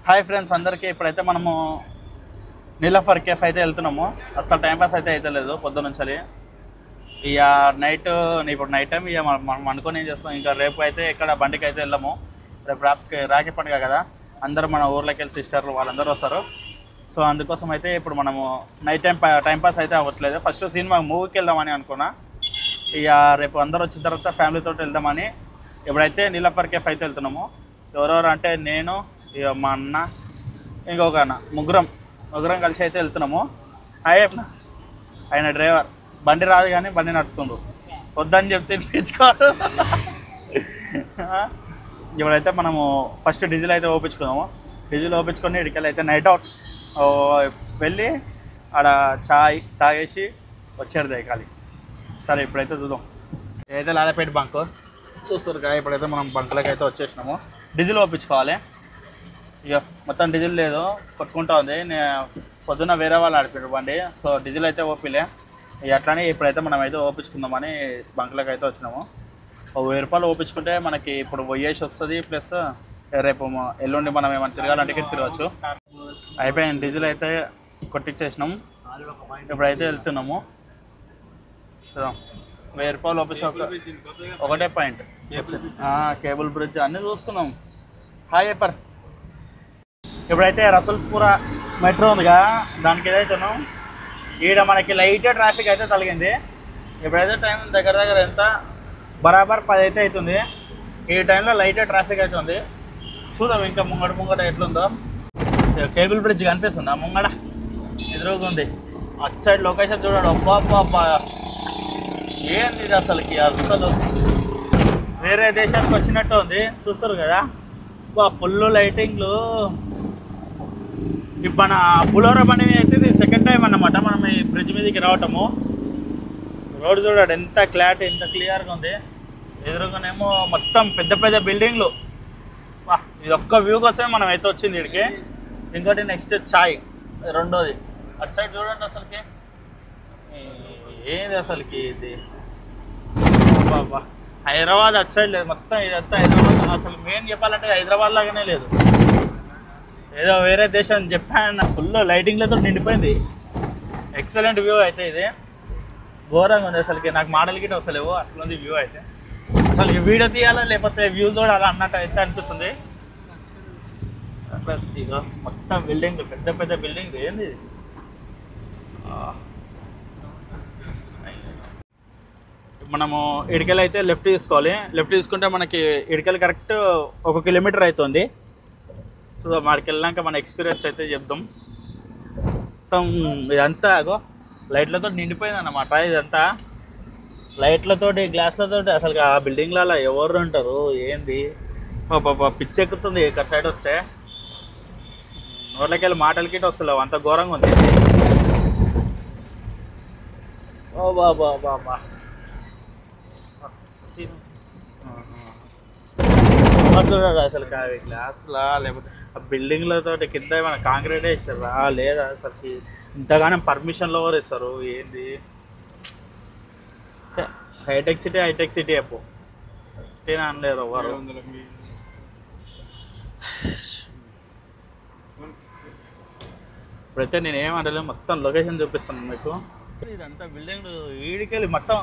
Hi friends అందరికీ ఇప్పుడైతే మనము నీలఫర్ కేఫ్ అయితే వెళ్తున్నాము. అసలు టైంపాస్ అయితే లేదు పొద్దున్న నుంచి. ఇక ఇప్పుడు నైట్ టైం ఇక మనం అనుకొని ఏం చేస్తాం, ఇంకా రేపు అయితే ఇక్కడ బండికి అయితే వెళ్ళాము. రేపు రాఖీ పండుగ కదా, అందరూ మన ఊర్లోకి వెళ్ళి సిస్టర్లు వాళ్ళందరూ వస్తారు. సో అందుకోసం అయితే ఇప్పుడు మనము నైట్ టైంపాస్ అయితే అవ్వట్లేదు. ఫస్ట్ సినిమా మూవీకి వెళ్దామని అనుకున్నా. ఇక రేపు అందరూ వచ్చిన తర్వాత ఫ్యామిలీతో వెళ్దామని ఇప్పుడైతే నీలఫర్ కేఫ్ అయితే వెళ్తున్నాము. ఎవరెవరు అంటే నేను, ఇక మా అన్న, ఇంకొక అన్న, ముగ్గురం కలిసి అయితే వెళ్తున్నాము. ఆయన డ్రైవర్, బండి రాదు కానీ బండి నడుపుతుండ్రు. వద్దని చెప్తే పిచ్చుకోడు. ఇప్పుడైతే మనము ఫస్ట్ డీజిల్ అయితే ఓపించుకున్నాము. డీజిల్ ఓపించుకొని ఇక్కడికి అయితే నైట్ అవుట్ వెళ్ళి ఆడ చాయ్ తాగేసి వచ్చారు దిగాలి. సరే ఇప్పుడైతే చూద్దాం. ఏదైతే లాలపేట బంక్ చూస్తారు కదా, ఇప్పుడైతే మనం బంకులకి అయితే వచ్చేసినాము. డీజిల్ ఓపించుకోవాలి. ఇక మొత్తం డీజిల్ లేదు, కొట్టుకుంటా ఉంది. పొద్దున్న వేరే వాళ్ళు ఆడిపోయారు బండి, సో డీజిల్ అయితే ఓపిలే. ఇక అట్లానే ఇప్పుడైతే మనం అయితే ఓపించుకుందామని బంకులకు అయితే వచ్చినాము. 1000 రూపాయలు ఓపించుకుంటే మనకి ఇప్పుడు పోయేసి వస్తుంది, ప్లస్ రేపు ఎల్లుండి మనం ఏమైనా తిరగాలంటే తిరగచ్చు. అయిపోయింది, డీజిల్ అయితే కొట్టించేసినాం. ఇప్పుడైతే వెళ్తున్నాము. చూద్దాం, 1000 రూపాయలు ఓపించి ఒకటే పాయింట్. కేబుల్ బ్రిడ్జ్ అన్నీ చూసుకున్నాం. హాయ్ చెప్పర్. ఇప్పుడైతే రసూల్పుర మెట్రో ఉందిగా, దానికి ఏదైతున్నాం. ఈడ మనకి లైట్ ట్రాఫిక్ అయితే తగిలింది. ఇప్పుడైతే టైం దగ్గర ఎంత బరాబర్ 10 అయితే అవుతుంది. ఈ టైంలో లైట్ ట్రాఫిక్ అయితే ఉంది. చూద్దాం ఇంకా ముంగట ఎట్లుందో. కేబుల్ బ్రిడ్జ్ కనిపిస్తుందా ముంగడ? ఎదురుగా ఉంది. అటు సైడ్ లొకేషన్ చూడండి. అబ్బా ఏంది ఇది అసలుకి, అసలు వేరే దేశానికి వచ్చినట్టు ఉంది. చూస్తారు కదా, ఫుల్ లైటింగ్లు. ఇప్పుడు మన బులోరా బండి మీద అయితే ఇది సెకండ్ టైం అన్నమాట మనం ఈ బ్రిడ్జ్ మీదకి రావటము. రోడ్ చూడండి ఎంత క్లారిటీ, ఎంత క్లియర్గా ఉంది. ఎదురుగానేమో మొత్తం పెద్ద బిల్డింగ్లు. ఇది ఒక్క వ్యూ కోసమే మనం అయితే వచ్చింది ఇక్కడికి. ఇంకోటి నెక్స్ట్ చాయ్ రెండోది. అటు సైడ్ చూడండి అసలుకి ఏంది అసలుకి ఇది. బాబా హైదరాబాద్ అటు సైడ్ లేదు, మొత్తం ఇదంతా హైదరాబాద్. అసలు మెయిన్ చెప్పాలంటే హైదరాబాద్ లాగానే లేదు, ఏదో వేరే దేశం. జపాన్ ఫుల్ లైటింగ్లతో నిండిపోయింది. ఎక్సలెంట్ వ్యూ అయితే ఇది. ఘోరంగా ఉంది అసలుకి. నాకు మోడల్ గిట్ వస్తలేవు, అట్లుంది వ్యూ అయితే. అసలు వీడియో తీయాలా లేకపోతే వ్యూ చూడాలా అన్నట్టు అయితే అనిపిస్తుంది. ఇక మొత్తం బిల్డింగ్లు, పెద్ద బిల్డింగ్లు. ఏంది మనము ఇడికెళ్ళి అయితే లెఫ్ట్ తీసుకోవాలి. లెఫ్ట్ తీసుకుంటే మనకి ఇడికెళ్ళి కరెక్ట్ 1 కిలోమీటర్ అవుతుంది. సో వాడికి వెళ్ళాక మన ఎక్స్పీరియన్స్ అయితే చెప్దాం. మొత్తం ఇదంతా లైట్లతో నిండిపోయింది అన్నమాట. ఇదంతా లైట్లతోటి, గ్లాస్లతోటి. అసలు ఆ బిల్డింగ్లలో ఎవరు ఉంటారు ఏంది, పిచ్చెక్కుతుంది. ఇక్కడ సైడ్ వస్తే నోట్లకి వెళ్ళి మాటలకి వస్తలేవు, అంత ఘోరంగా ఉంది. ఓ బాబా చూడాలి అసలు గ్లాస్లా, లేకపోతే ఆ బిల్డింగ్లతోటి కింద ఏమైనా కాంక్రీట్ వేస్తారా లేదా, అసలుకి ఇంతగానో పర్మిషన్లో ఎవరు ఇస్తారు ఏంది. హైటెక్ సిటీ అప్పు అనలేరు ఎవరు. ఇప్పుడైతే నేను ఏమంటలేదు, మొత్తం లొకేషన్ చూపిస్తాను మీకు. ఇదంతా బిల్డింగ్లు ఈడికెళ్ళి మొత్తం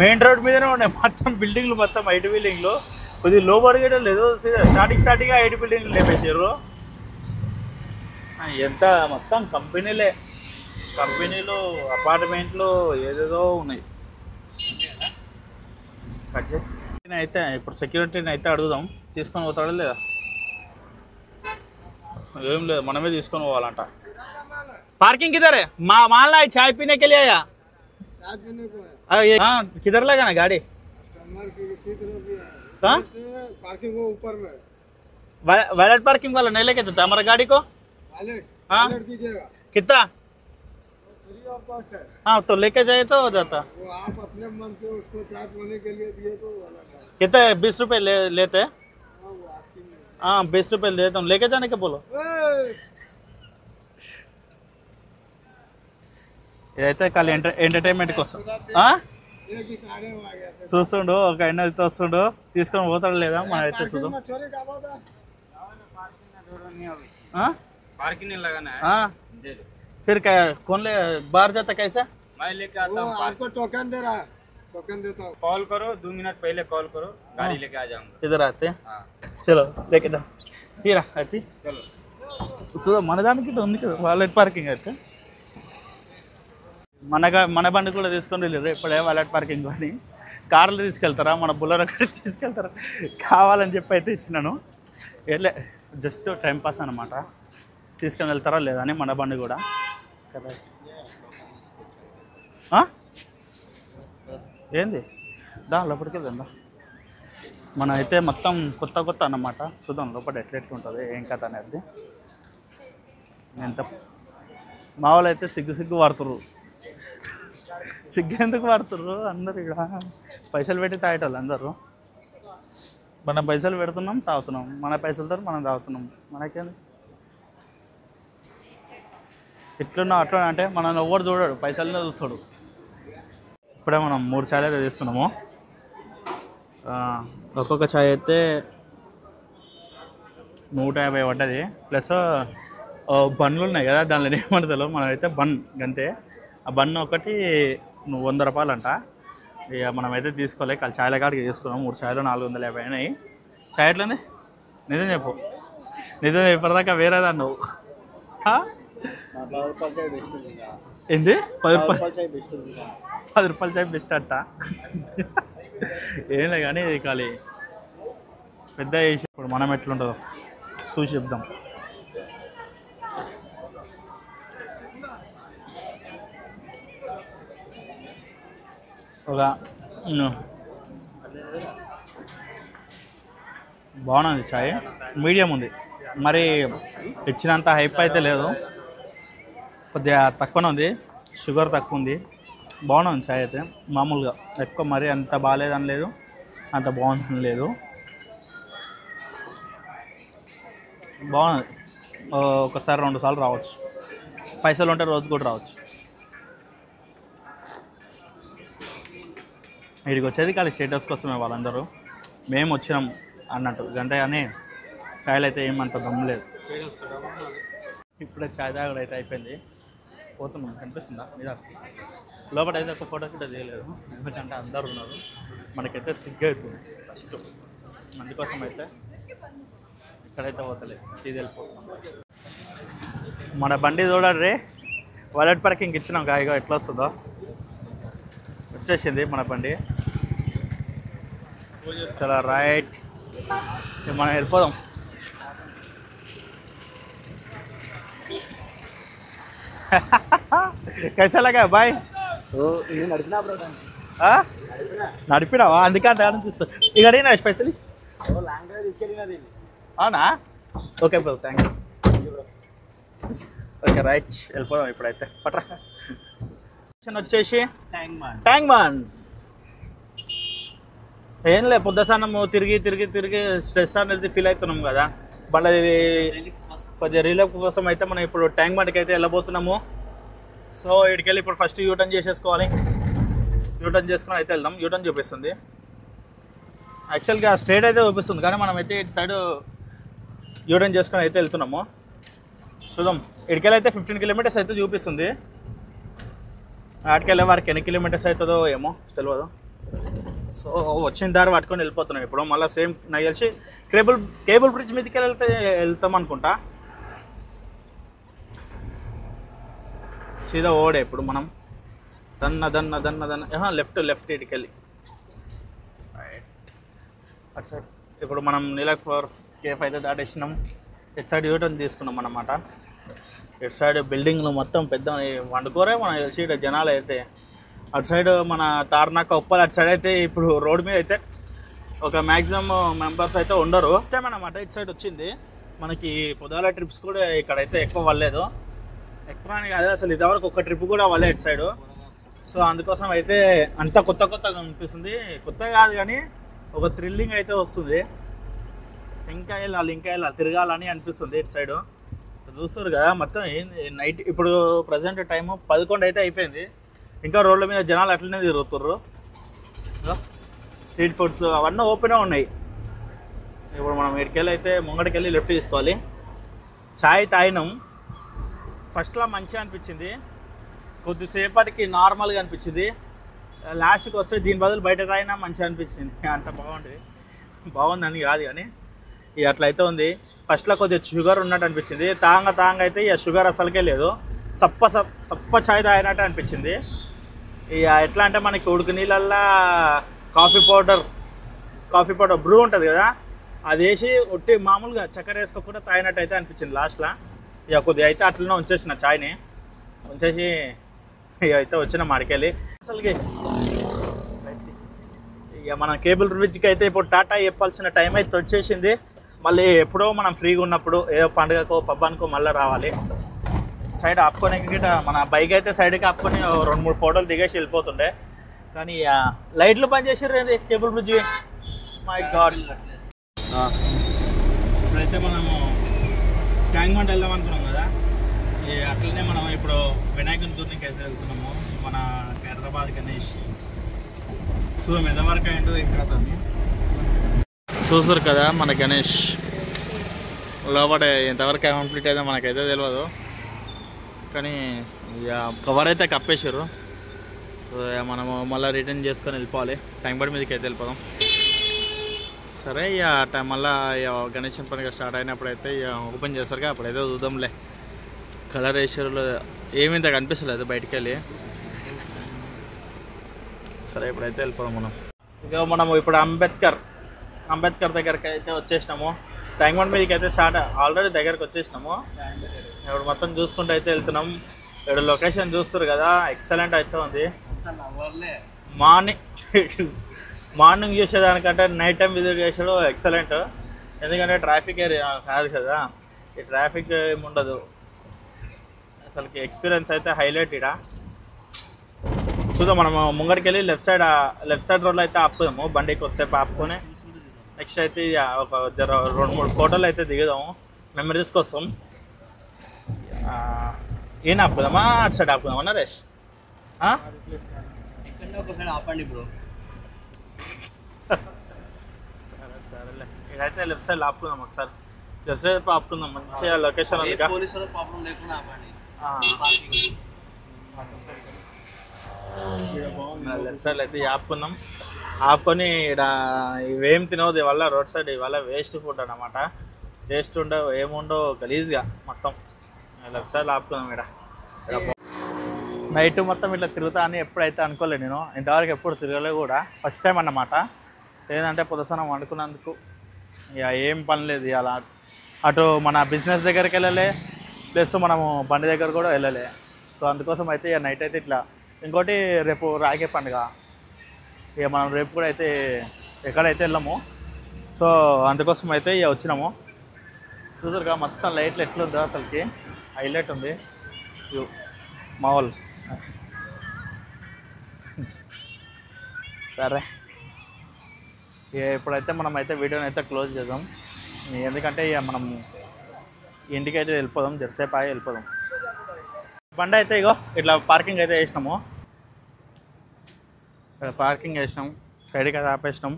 మెయిన్ రోడ్ మీదనే ఉన్నాయి. మొత్తం బిల్డింగ్లు, మొత్తం 8 బిల్డింగ్లు. కొద్దిగా లో బడ్జెట్ లేదు, స్టార్టింగ్ 8 బిల్డింగ్లు లేపేసారు. ఎంత మొత్తం కంపెనీలు, అపార్ట్మెంట్లు ఏదేదో ఉన్నాయి. అయితే ఇప్పుడు సెక్యూరిటీని అయితే అడుగుదాం, తీసుకొని పోతాడా లేదా. ఏం లేదు, మనమే తీసుకొని పోవాలంట. पार्किंग किधर है? मान ला चाय पीने के लिए आया, हाँ किधर लगा ना गाड़ी? पार्किंग वो ऊपर में वैलेट पार्किंग वाला नहीं लेके देता हमारा गाड़ी को? हाँ कितना? हाँ तो लेके जाए तो हो जाता। वो आप अपने मन से उसको चार्ज होने के लिए दिए तो कितना? 20 रुपए लेते हैं। हाँ 20 रुपए देता हूँ, लेके जाने के बोलो। ఇదైతే ఖాళీ ఎంటర్టైన్మెంట్ కోసం చూస్తుండు. ఒక ఆయన అయితే వస్తుండు, తీసుకొని పోతాడు లేదా మన అయితే చూద్దాం. हाँ पार्किंग नहीं लगाना है। हाँ दे दो। फिर क्या कौन ले बाहर जाता कैसा मैं लेके आता वो हूँ। आपको टोकन दे रहा है, टोकन देता हूँ। कॉल करो, 2 मिनट पहले कॉल करो, गाड़ी लेके आ जाऊंगा। इधर आते हैं हाँ चलो लेके जा తీరా అయితే चलो। సో మన దానికి ఇటు ఉంది కదా వాలెట్ పార్కింగ్ అయితే మన బండి కూడా తీసుకొని వెళ్ళారు ఇప్పుడే వాలెట్ పార్కింగ్ అని కార్లు తీసుకెళ్తారా మన బుల్లర్ కూడా తీసుకెళ్తారా కావాలని చెప్పి అయితే ఇచ్చినాను వెళ్ళే జస్ట్ టైం పాస్ అనమాట తీసుకొని వెళ్తారా లేదా అని మన బండి కూడా కదా ఏంది దా లోపలికి వెళ్దా మన అయితే మొత్తం కొత్త అన్నమాట చూద్దాం లోపల ఎట్లెట్లుంటుంది ఏం కథ అనేది ఎంత మా వాళ్ళు అయితే సిగ్గు వాడుతుర్రు సిగ్గు ఎందుకు వాడుతుర్రు అందరు ఇక్కడ పైసలు పెట్టి తాగేటోళ్ళు అందరూ మనం పైసలు పెడుతున్నాం తాగుతున్నాం మన పైసలతో మనం తాగుతున్నాం మనకేంది ఇట్లున్నా అట్లా అంటే మనం ఎవరు చూడడు పైసలనే చూస్తాడు ఇప్పుడే మనం 3 ఛాయలు అయితే తీసుకున్నాము ఒక్కొక్క ఛాయ్ అయితే 150 పడ్డది ప్లస్ బన్నులు ఉన్నాయి కదా దానిలో ఏమంటారు మనం అయితే బన్ గంతే ఆ బన్ను ఒకటి 100 రూపాయలు అంట ఇక మనమైతే తీసుకోలే కాదు ఛాయల కాడికి తీసుకున్నాం 3 ఛాయలు 450 అయినాయి ఛాయ్ ఎట్లుంది నిజం చెప్పు నిజం ఇప్పటిదాకా వేరేదా నువ్వు ఏంది 10 రూపాయలు ఛాయ్ బెస్ట్ అంట ఏం లేదు కానీ ఇది ఖాళీ పెద్ద వేసి ఇప్పుడు మనం ఎట్లుంటుందో చూసి చెప్దాం ఒక బాగున్నది ఛాయ్ మీడియం ఉంది మరి ఇచ్చినంత హైప్ అయితే లేదు కొద్దిగా తక్కువనే ఉంది షుగర్ తక్కువ ఉంది బాగుంది ఛాయ్ అయితే మామూలుగా ఎక్కువ మరీ అంత బాగాలేదని లేదు అంత బాగుందని లేదు బాగుంది ఒకసారి 2 సార్లు రావచ్చు పైసలు ఉంటే రోజు కూడా రావచ్చు వీడికి వచ్చేది ఖాళీ స్టేటస్ కోసమే వాళ్ళందరూ మేము వచ్చినాం అన్నట్టు గంటే కానీ ఛాయ్లు అయితే ఏమంత దమ్ము లేదు ఇప్పుడే ఛాయ్ తాగడం అయితే అయిపోయింది పోతున్నాం కనిపిస్తుందా మీద లోపల అయితే ఒక ఫోటో షూట్ చేయలేదు ఎందుకంటే అందరు ఉన్నారు మనకైతే సిగ్గు అవుతుంది ఫస్ట్ అందుకోసం అయితే ఇక్కడైతే పోతలేదు ఇది వెళ్ళిపోతున్నాం మన బండి చూడండి వాలెట్ పార్కింగ్ ఇచ్చినాం గాయగా ఎట్లా వస్తుందో వచ్చేసింది మన బండి చాలా రైట్ మనం వెళ్ళిపోదాం कैसा लगा भाई నడిపినావా అందుకే అంత అనిపిస్తుంది ఇక అడిగినా స్పెషల్లీ అవునా okay bro thanks okay right వెళ్ళిపోదాం ఇప్పుడైతే పట్రా వచ్చేసి ట్యాంక్ బాండ్ ఏం లే పొద్దుసానము తిరిగి స్ట్రెస్ అనేది ఫీల్ అవుతున్నాం కదా మళ్ళీ కొద్దిగా రిలీఫ్ కోసం అయితే మనం ఇప్పుడు ట్యాంక్ బండ్కి అయితే వెళ్ళబోతున్నాము సో ఇక్కడికి ఇప్పుడు ఫస్ట్ యూటర్న్ చేసేసుకోవాలి యూటర్న్ చేసుకొని అయితే వెళ్దాం యూటర్న్ చూపిస్తుంది యాక్చువల్గా స్ట్రేట్ అయితే చూపిస్తుంది కానీ మనం అయితే ఇటు సైడ్ యూటర్న్ చేసుకొని అయితే వెళ్తున్నాము చూద్దాం ఇక్కడికి అయితే 15 కిలోమీటర్స్ అయితే చూపిస్తుంది ఆటికెళ్ళే వారికి ఎన్ని కిలోమీటర్స్ అవుతుందో ఏమో తెలియదు సో వచ్చిన దారి పట్టుకొని వెళ్ళిపోతున్నాం ఇప్పుడు మళ్ళీ సేమ్ నాకు తెలిసి కేబుల్ బ్రిడ్జ్ మీదకి వెళ్తాం అనుకుంటా సీదా ఓడే ఇప్పుడు మనం దన్న లెఫ్ట్ ఇటుకెళ్ళి అటు సైడ్ ఇప్పుడు మనం నీలక్ఫర్ కేఫ్ అయితే దాటేసినాం ఇటు సైడ్ యూటర్న్ తీసుకున్నాం అన్నమాట ఇటు సైడ్ బిల్డింగ్లు మొత్తం పెద్ద వండుకోరే మన తెలిసి జనాలు అయితే అటు సైడ్ మన తార్నాక ఉప్పల్ అటు సైడ్ అయితే ఇప్పుడు రోడ్ మీద అయితే ఒక మ్యాక్సిమం మెంబర్స్ అయితే ఉండరు వచ్చామన్నమాట ఇటు సైడ్ వచ్చింది మనకి పొద్దుగాల ట్రిప్స్ కూడా ఇక్కడైతే ఎక్కువ వల్లేదు ఎక్కువ అని కాదు అసలు ఇదివరకు ఒక ట్రిప్ కూడా వల్లే ఇటు సైడు సో అందుకోసం అయితే అంత కొత్తగా అనిపిస్తుంది కొత్త కాదు కానీ ఒక థ్రిల్లింగ్ అయితే వస్తుంది ఇంకా వెళ్ళాలి తిరగాలని అనిపిస్తుంది ఇటు సైడు చూస్తారు కదా మొత్తం ఏంది నైట్ ఇప్పుడు ప్రజెంట్ టైము 11 అయితే అయిపోయింది ఇంకా రోడ్ల మీద జనాలు అట్లనే తిరుగుతుర్రు స్ట్రీట్ ఫుడ్స్ అవన్నీ ఓపెనే ఉన్నాయి ఇప్పుడు మనం ఇక్కడికెళ్ళి అయితే ముంగడికెళ్ళి లెఫ్ట్ తీసుకోవాలి చాయ్ తాగినాం. ఫస్ట్లో మంచిగా అనిపించింది, కొద్దిసేపటికి నార్మల్గా అనిపించింది. లాస్ట్కి వస్తే దీని బదులు బయట తాగినా మంచిగా అనిపించింది. అంత బాగుందని కాదు కానీ ఇక అట్లయితే ఉంది. ఫస్ట్లో కొద్దిగా షుగర్ ఉన్నట్టు అనిపించింది. తాంగ అయితే ఇక షుగర్ అసలుకే లేదు. సప్ప చాయ్ తాగినట్టు అనిపించింది. ఇక ఎట్లా అంటే మనకి ఉడుకు నీళ్ళల్లో కాఫీ పౌడర్ బ్రూ ఉంటుంది కదా, అది వేసి ఒట్టి మామూలుగా చక్కెర వేసుకోకుండా తాగినట్టు అయితే అనిపించింది లాస్ట్లో. ఇక కొద్దిగా అయితే అట్లనే ఉంచేసిన చాయ్ని ఉంచేసి ఇక అయితే వచ్చిన మాడికెళ్ళి అసలుకి ఇక మన కేబుల్ బ్రిడ్జ్కి అయితే ఇప్పుడు టాటా చెప్పాల్సిన టైం అయితే వచ్చేసింది. మళ్ళీ ఎప్పుడో మనం ఫ్రీగా ఉన్నప్పుడు ఏదో పండుగకో పబ్బానికో మళ్ళీ రావాలి. సైడ్ ఆపుకొని మన బైక్ అయితే సైడ్కి ఆపుకొని 2-3 ఫోటోలు దిగేసి వెళ్ళిపోతుండే. కానీ లైట్లు బంద్ చేసారు ఏంది కేబుల్ బ్రిడ్జ్. My God. ఇప్పుడైతే మనము ట్యాంక్ బండ్ వెళ్దాం అనుకున్నాం కదా, అట్లనే మనం ఇప్పుడు వినాయకుని చూడడానికి అయితే వెళ్తున్నాము. మన హైదరాబాద్ గణేష్ చూద్దాం ఎంతవరకు అయిందో ఇక్కడ చూస్తారు కదా. మన గణేష్ లోపల ఎంతవరకు కంప్లీట్ అయితే మనకైతే తెలియదు, కానీ ఇక కవర్ అయితే కప్పేసారు. మనము మళ్ళీ రిటర్న్ చేసుకొని వెళ్ళిపోవాలి. ట్యాంక్ బండ్ మీదకి అయితే వెళ్ళిపోదాం. సరే ఇక మళ్ళీ గణేష్ పండుగ స్టార్ట్ అయినప్పుడైతే ఇక ఓపెన్ చేస్తారు కదా, అప్పుడైతే చూద్దాంలే. కలర్ వేసారు ఏమి ఇంత కనిపిస్తలేదు బయటికి వెళ్ళి. సరే ఇప్పుడైతే వెళ్ళిపోదాం మనం. ఇక మనము ఇప్పుడు అంబేద్కర్ దగ్గరికి అయితే వచ్చేసినాము. ట్యాంక్ బండ్ మీదకి అయితే ఆల్రెడీ దగ్గరకు వచ్చేసినాము. ఇప్పుడు మొత్తం చూసుకుంటూ అయితే వెళ్తున్నాం. ఇక్కడ లొకేషన్ చూస్తారు కదా, ఎక్సలెంట్ అయితే ఉంది. మార్నింగ్ చూసేదానికంటే నైట్ టైం విజిట్ చేసాడు ఎక్సలెంట్. ఎందుకంటే ట్రాఫిక్ ఏరియా కాదు కదా, ఈ ట్రాఫిక్ ఏముండదు అసలుకి. ఎక్స్పీరియన్స్ అయితే హైలైట్. ఇక్కడ చూద్దాం, మనం ముంగడికి వెళ్ళి లెఫ్ట్ సైడ్ రోడ్లో అయితే ఆపుదాము. బండికి కొద్దిసేపు ఆపుకొని నెక్స్ట్ అయితే ఒక 2-3 ఫోటోలు అయితే దిగుదాము మెమరీస్ కోసం. ఏం ఆపుదామా అటు సైడ్ ఆపుదామా నరేష్? ఒకసారి ఆపండి బ్రో. సరేలే, ఇక్కడైతే లెఫ్ట్ సైడ్ ఆపుకుందాం. ఒకసారి జరసేపు ఆపుకుందాం. మంచిగా లొకేషన్ ఉంది. లెఫ్ట్ సైడ్ అయితే ఆపుకుందాం. ఆపుకొని ఇక్కడ ఇవేం తినవద్దు ఇవాళ రోడ్ సైడ్. ఇవాళ వేస్ట్ ఫుడ్ అన్నమాట. టేస్ట్ ఉండవు ఏముండవు గలీజ్గా మొత్తం. లెఫ్ట్ సైడ్ ఆపుకుందాం. ఇక్కడ నైట్ మొత్తం ఇట్లా తిరుగుతా అని ఎప్పుడైతే అనుకోలేదు నేను. ఇంతవరకు ఎప్పుడు తిరగలే కూడా, ఫస్ట్ టైం అన్నమాట. ఏంటంటే పొద్దుసనం వండుకున్నందుకు ఇక ఏం పని లేదు అలా. అటు మన బిజినెస్ దగ్గరికి వెళ్ళలే, ప్లస్ మనము బండి దగ్గర కూడా వెళ్ళలే. సో అందుకోసం అయితే ఇక నైట్ అయితే ఇట్లా. ఇంకోటి రేపు రాగే పండుగ, ఇక మనం రేపు కూడా అయితే ఎక్కడైతే వెళ్ళాము. సో అందుకోసం అయితే ఇక వచ్చినాము. చూసారుగా మొత్తం లైట్లు ఎట్లుందో అసలుకి హైలైట్ ఉంది. మామూలు. సరే ఇప్పుడైతే మనం అయితే వీడియోని అయితే క్లోజ్ చేద్దాం. ఎందుకంటే ఇక మనం ఇంటికి అయితే వెళ్ళిపోదాం. జరసేపు ఆగి వెళ్ళిపోదాం. బండి అయితే ఇగో ఇట్లా పార్కింగ్ అయితే వేసినాము. పార్కింగ్ వేసినాం, సైడ్కి అయితే ఆపేసినాం.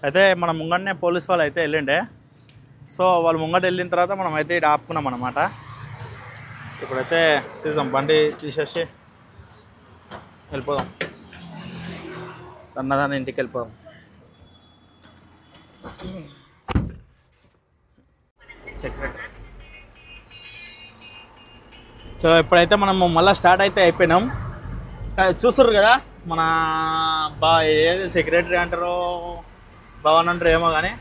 అయితే మన ముంగటనే పోలీస్ వాళ్ళు అయితే వెళ్ళిండే. సో వాళ్ళు ముంగట వెళ్ళిన తర్వాత మనం అయితే ఇక్కడ ఆపుకున్నాం అన్నమాట. ఇప్పుడైతే తీసాం, బండి తీసేసి వెళ్ళిపోదాం. అన్నదాన్ని ఇంటికి వెళ్ళిపోదాం. సెక్రెట్. సో ఇప్పుడైతే మనము మళ్ళీ స్టార్ట్ అయితే అయిపోయినాం. చూస్తుర్రు కదా మన ఏది సెక్రటరీ అంటారో భవన్ అంటారు ఏమో కానీ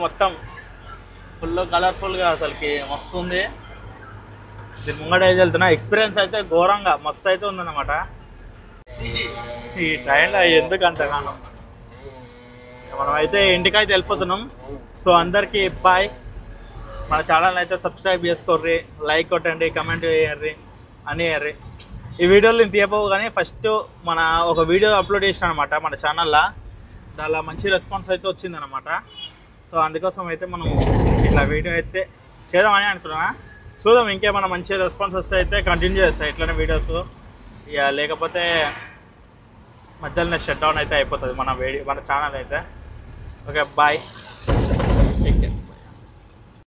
మొత్తం ఫుల్ కలర్ఫుల్గా అసలుకి మస్తు ఉంది. దీని ముంగట అయితే వెళ్తున్నా. ఎక్స్పీరియన్స్ అయితే ఘోరంగా మస్తు అయితే ఉందన్నమాట. ఈ ట్రైన్లో ఎందుకు అంతగానో. మనం అయితే ఇంటికైతే వెళ్ళిపోతున్నాం. సో అందరికీ బాయ్. మన ఛానల్ అయితే సబ్స్క్రైబ్ చేసుకోర్రి, లైక్ కొట్టండి, కమెంట్ చేయర్రి అని వేయర్రి. ఈ వీడియోలు నేను తీయపోవు కానీ ఫస్ట్ మన ఒక వీడియో అప్లోడ్ చేసిన అనమాట మన ఛానల్లో. చాలా మంచి రెస్పాన్స్ అయితే వచ్చిందనమాట. సో అందుకోసం అయితే మనం ఇట్లా వీడియో అయితే చేద్దామని అనుకున్నా. చూద్దాం, ఇంకేమైనా మంచి రెస్పాన్స్ వస్తే అయితే కంటిన్యూ చేస్తాయి ఇట్లనే వీడియోస్. ఇక లేకపోతే మధ్యలోనే షట్ డౌన్ అయితే అయిపోతుంది మన ఛానల్ అయితే. Okay bye, take care.